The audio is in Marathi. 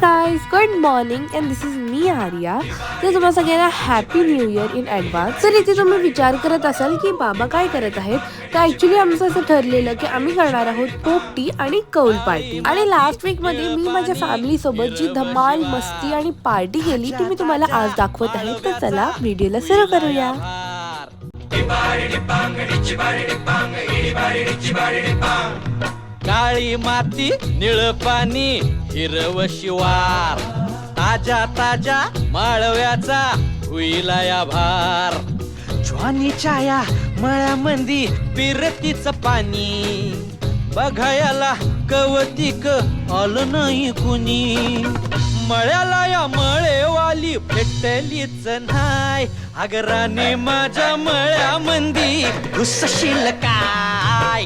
guys, good morning and this is me Arya. तर तुम्हाला सगळ्यांना happy new year in advance. तर इथे तुम्ही विचार करत असाल की बाबा काय करत आहेत. तर ॲक्च्युली आमचं असं ठरलेलं की आम्ही करणार आहोत पोपटी आणि कौल पार्टी. आणि लास्ट वीक मध्ये मी माझ्या फॅमिली सोबत जी धमाल मस्ती आणि पार्टी केली ती मी तुम्हाला आज दाखवत आहे. तर चला व्हिडिओला सुरू करूया. काळी माती निळ पाणी हिरव शिवार ताजा ताजा माळव्याचा हुईला या भार ज्वानीच्या या मळ्यामंदी पिरतीच पाणी बघायला कवतिक आलं नाही कुणी मळ्याला या मळेवाली भेटलीच नाय अगराने माझ्या मळ्यामंदी घुसशील काय.